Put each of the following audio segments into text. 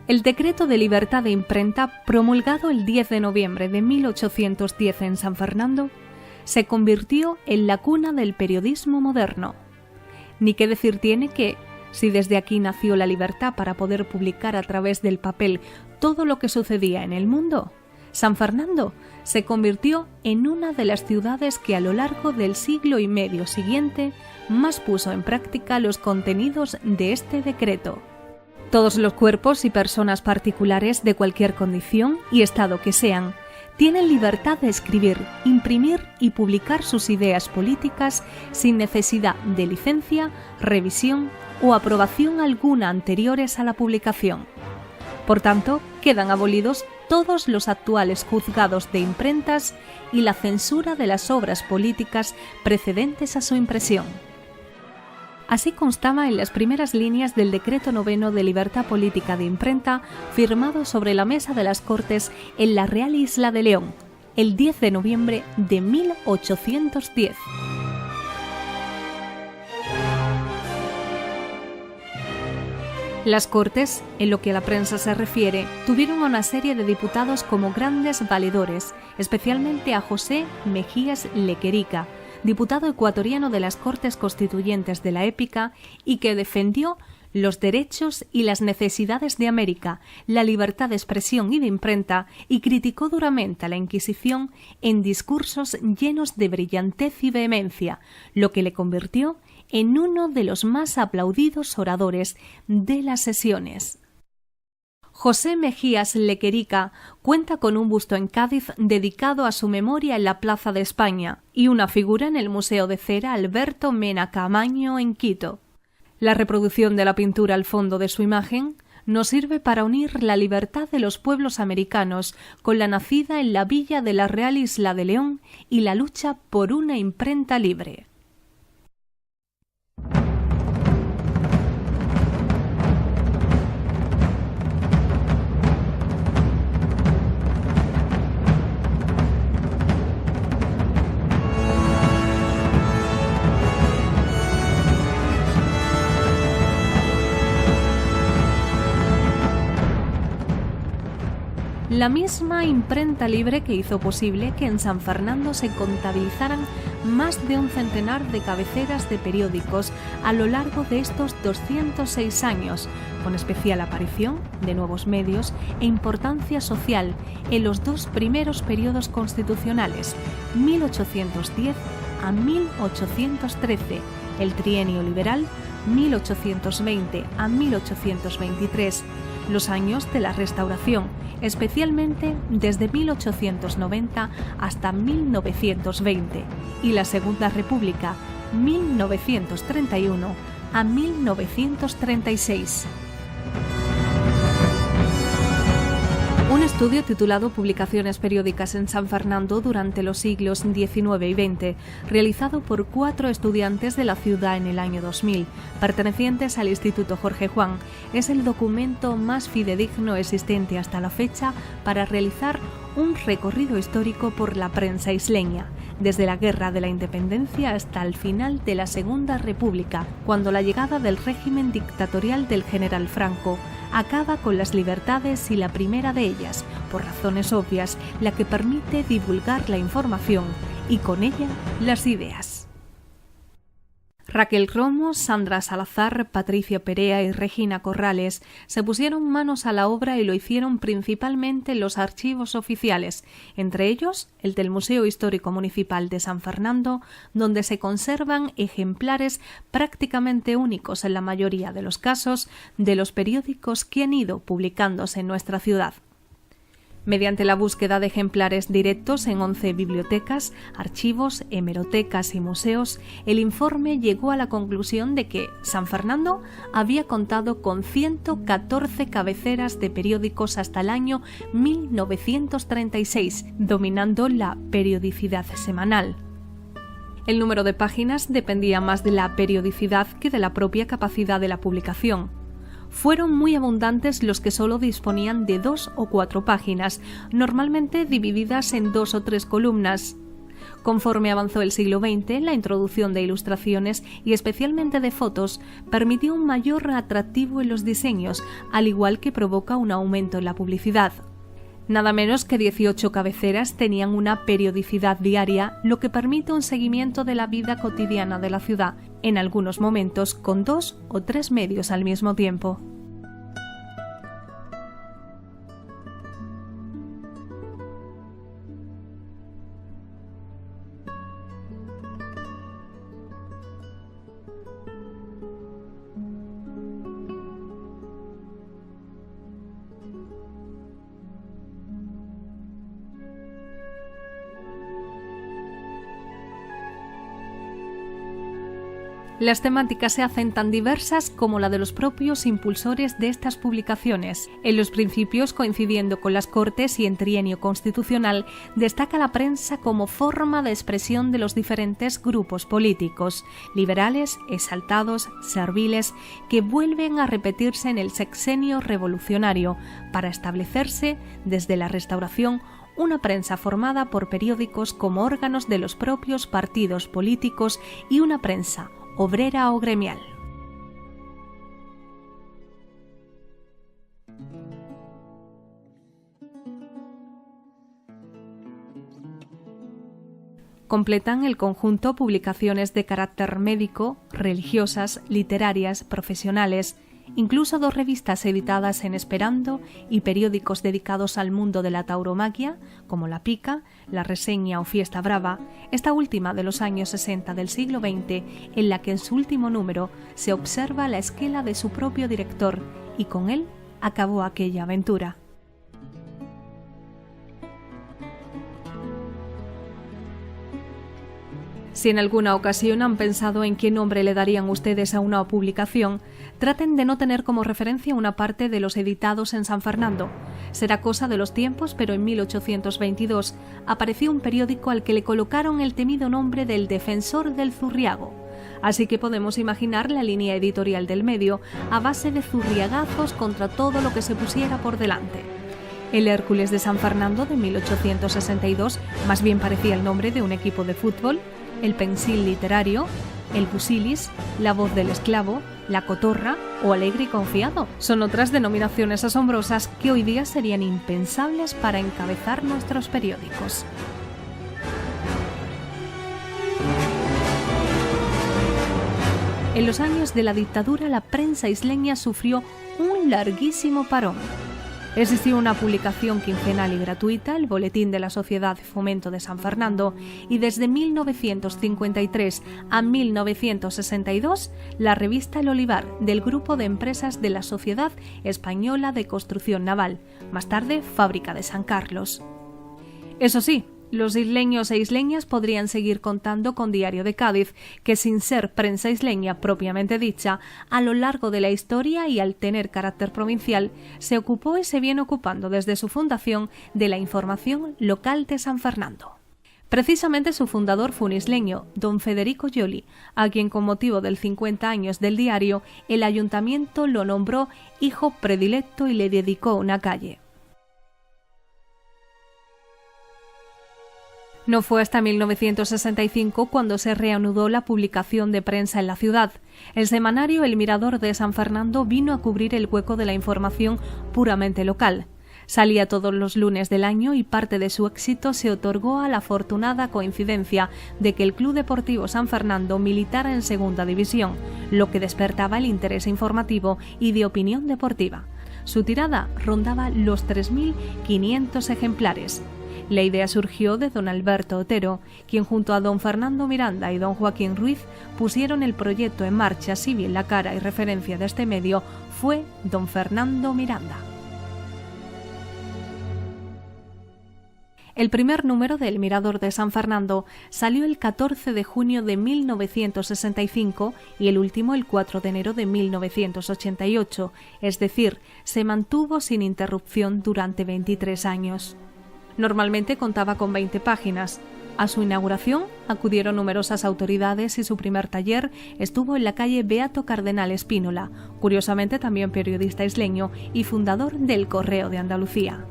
El decreto de libertad de imprenta, promulgado el 10 de noviembre de 1810 en San Fernando, se convirtió en la cuna del periodismo moderno. Ni qué decir tiene que, si desde aquí nació la libertad para poder publicar a través del papel todo lo que sucedía en el mundo, San Fernando se convirtió en una de las ciudades que a lo largo del siglo y medio siguiente más puso en práctica los contenidos de este decreto. Todos los cuerpos y personas particulares de cualquier condición y estado que sean, tienen libertad de escribir, imprimir y publicar sus ideas políticas sin necesidad de licencia, revisión o aprobación alguna anteriores a la publicación. Por tanto, quedan abolidos todos los actuales juzgados de imprentas y la censura de las obras políticas precedentes a su impresión. Así constaba en las primeras líneas del Decreto Noveno de Libertad Política de Imprenta, firmado sobre la mesa de las Cortes en la Real Isla de León, el 10 de noviembre de 1810. Las Cortes, en lo que a la prensa se refiere, tuvieron a una serie de diputados como grandes valedores, especialmente a José Mejías Lequerica, diputado ecuatoriano de las Cortes Constituyentes de la época y que defendió los derechos y las necesidades de América, la libertad de expresión y de imprenta, y criticó duramente a la Inquisición en discursos llenos de brillantez y vehemencia, lo que le convirtió en uno de los más aplaudidos oradores de las sesiones. José Mejías Lequerica cuenta con un busto en Cádiz dedicado a su memoria en la Plaza de España y una figura en el Museo de Cera Alberto Mena Caamaño en Quito. La reproducción de la pintura al fondo de su imagen nos sirve para unir la libertad de los pueblos americanos con la nacida en la villa de la Real Isla de León y la lucha por una imprenta libre. La misma imprenta libre que hizo posible que en San Fernando se contabilizaran más de un centenar de cabeceras de periódicos a lo largo de estos 206 años, con especial aparición de nuevos medios e importancia social en los dos primeros periodos constitucionales, 1810 a 1813, el trienio liberal, 1820 a 1823, los años de la Restauración, especialmente desde 1890 hasta 1920, y la Segunda República, 1931 a 1936. Un estudio titulado Publicaciones periódicas en San Fernando durante los siglos XIX y XX, realizado por 4 estudiantes de la ciudad en el año 2000, pertenecientes al Instituto Jorge Juan, es el documento más fidedigno existente hasta la fecha para realizar un recorrido histórico por la prensa isleña, desde la Guerra de la Independencia hasta el final de la Segunda República, cuando la llegada del régimen dictatorial del general Franco acaba con las libertades y la primera de ellas, por razones obvias, la que permite divulgar la información y con ella las ideas. Raquel Romo, Sandra Salazar, Patricia Perea y Regina Corrales se pusieron manos a la obra y lo hicieron principalmente en los archivos oficiales, entre ellos el del Museo Histórico Municipal de San Fernando, donde se conservan ejemplares prácticamente únicos en la mayoría de los casos de los periódicos que han ido publicándose en nuestra ciudad. Mediante la búsqueda de ejemplares directos en 11 bibliotecas, archivos, hemerotecas y museos, el informe llegó a la conclusión de que San Fernando había contado con 114 cabeceras de periódicos hasta el año 1936, dominando la periodicidad semanal. El número de páginas dependía más de la periodicidad que de la propia capacidad de la publicación. Fueron muy abundantes los que solo disponían de 2 o 4 páginas, normalmente divididas en 2 o 3 columnas. Conforme avanzó el siglo XX, la introducción de ilustraciones y especialmente de fotos permitió un mayor atractivo en los diseños, al igual que provoca un aumento en la publicidad. Nada menos que 18 cabeceras tenían una periodicidad diaria, lo que permite un seguimiento de la vida cotidiana de la ciudad, en algunos momentos con 2 o 3 medios al mismo tiempo. Las temáticas se hacen tan diversas como la de los propios impulsores de estas publicaciones. En los principios, coincidiendo con las Cortes y en trienio constitucional, destaca la prensa como forma de expresión de los diferentes grupos políticos, liberales, exaltados, serviles, que vuelven a repetirse en el sexenio revolucionario para establecerse, desde la Restauración, una prensa formada por periódicos como órganos de los propios partidos políticos y una prensa obrera o gremial. Completan el conjunto publicaciones de carácter médico, religiosas, literarias, profesionales, incluso 2 revistas editadas en esperanto y periódicos dedicados al mundo de la tauromaquia, como La Pica, La Reseña o Fiesta Brava, esta última de los años 60 del siglo XX, en la que en su último número se observa la esquela de su propio director y con él acabó aquella aventura. Si en alguna ocasión han pensado en qué nombre le darían ustedes a una publicación, traten de no tener como referencia una parte de los editados en San Fernando. Será cosa de los tiempos, pero en 1822 apareció un periódico al que le colocaron el temido nombre del Defensor del Zurriago. Así que podemos imaginar la línea editorial del medio a base de zurriagazos contra todo lo que se pusiera por delante. El Hércules de San Fernando de 1862 más bien parecía el nombre de un equipo de fútbol, el Pensil literario, el Busilis, la Voz del Esclavo, la Cotorra o Alegre y Confiado. Son otras denominaciones asombrosas que hoy día serían impensables para encabezar nuestros periódicos. En los años de la dictadura, la prensa isleña sufrió un larguísimo parón. Existió una publicación quincenal y gratuita, el Boletín de la Sociedad de Fomento de San Fernando, y desde 1953 a 1962, la revista El Olivar, del grupo de empresas de la Sociedad Española de Construcción Naval, más tarde Fábrica de San Carlos. Eso sí, los isleños e isleñas podrían seguir contando con Diario de Cádiz, que sin ser prensa isleña propiamente dicha, a lo largo de la historia y al tener carácter provincial, se ocupó y se viene ocupando desde su fundación de la información local de San Fernando. Precisamente su fundador fue un isleño, don Federico Yoli, a quien con motivo del 50 años del diario, el ayuntamiento lo nombró hijo predilecto y le dedicó una calle. No fue hasta 1965 cuando se reanudó la publicación de prensa en la ciudad. El semanario El Mirador de San Fernando vino a cubrir el hueco de la información puramente local. Salía todos los lunes del año y parte de su éxito se otorgó a la afortunada coincidencia de que el Club Deportivo San Fernando militara en Segunda División, lo que despertaba el interés informativo y de opinión deportiva. Su tirada rondaba los 3.500 ejemplares. La idea surgió de don Alberto Otero, quien junto a don Fernando Miranda y don Joaquín Ruiz pusieron el proyecto en marcha, si bien la cara y referencia de este medio fue don Fernando Miranda. El primer número de El Mirador de San Fernando salió el 14 de junio de 1965 y el último el 4 de enero de 1988, es decir, se mantuvo sin interrupción durante 23 años. Normalmente contaba con 20 páginas. A su inauguración acudieron numerosas autoridades y su primer taller estuvo en la calle Beato Cardenal Espínola, curiosamente también periodista isleño y fundador del Correo de Andalucía.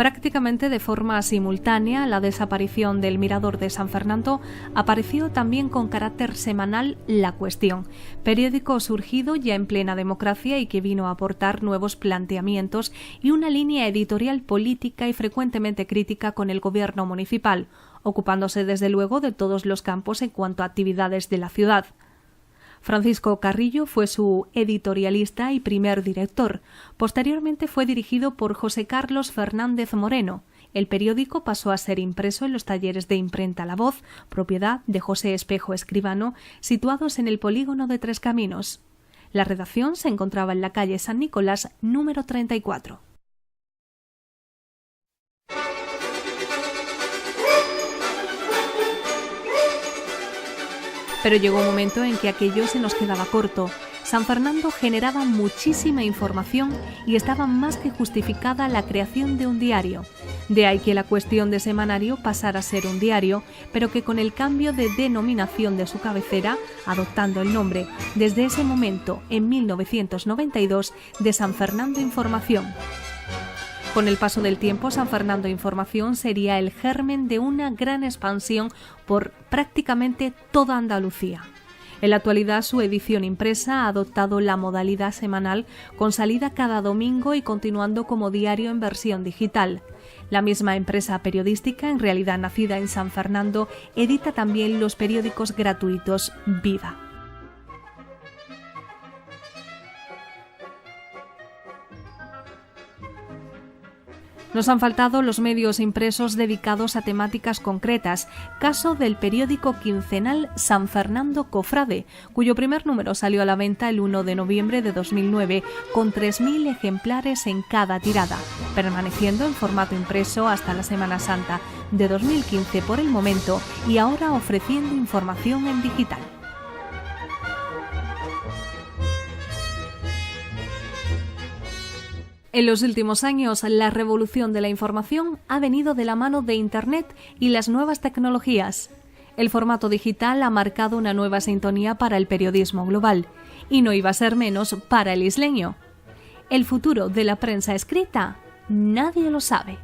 Prácticamente de forma simultánea a la desaparición del Mirador de San Fernando, apareció también con carácter semanal La Cuestión, periódico surgido ya en plena democracia y que vino a aportar nuevos planteamientos y una línea editorial política y frecuentemente crítica con el gobierno municipal, ocupándose desde luego de todos los campos en cuanto a actividades de la ciudad. Francisco Carrillo fue su editorialista y primer director. Posteriormente fue dirigido por José Carlos Fernández Moreno. El periódico pasó a ser impreso en los talleres de imprenta La Voz, propiedad de José Espejo Escribano, situados en el polígono de Tres Caminos. La redacción se encontraba en la calle San Nicolás, número 34. Pero llegó un momento en que aquello se nos quedaba corto. San Fernando generaba muchísima información y estaba más que justificada la creación de un diario. De ahí que La Cuestión de semanario pasara a ser un diario, pero que con el cambio de denominación de su cabecera, adoptando el nombre desde ese momento, en 1992, de San Fernando Información. Con el paso del tiempo, San Fernando Información sería el germen de una gran expansión por prácticamente toda Andalucía. En la actualidad, su edición impresa ha adoptado la modalidad semanal, con salida cada domingo y continuando como diario en versión digital. La misma empresa periodística, en realidad nacida en San Fernando, edita también los periódicos gratuitos Vida. Nos han faltado los medios impresos dedicados a temáticas concretas, caso del periódico quincenal San Fernando Cofrade, cuyo primer número salió a la venta el 1 de noviembre de 2009, con 3.000 ejemplares en cada tirada, permaneciendo en formato impreso hasta la Semana Santa de 2015 por el momento y ahora ofreciendo información en digital. En los últimos años, la revolución de la información ha venido de la mano de Internet y las nuevas tecnologías. El formato digital ha marcado una nueva sintonía para el periodismo global, y no iba a ser menos para el isleño. El futuro de la prensa escrita, nadie lo sabe.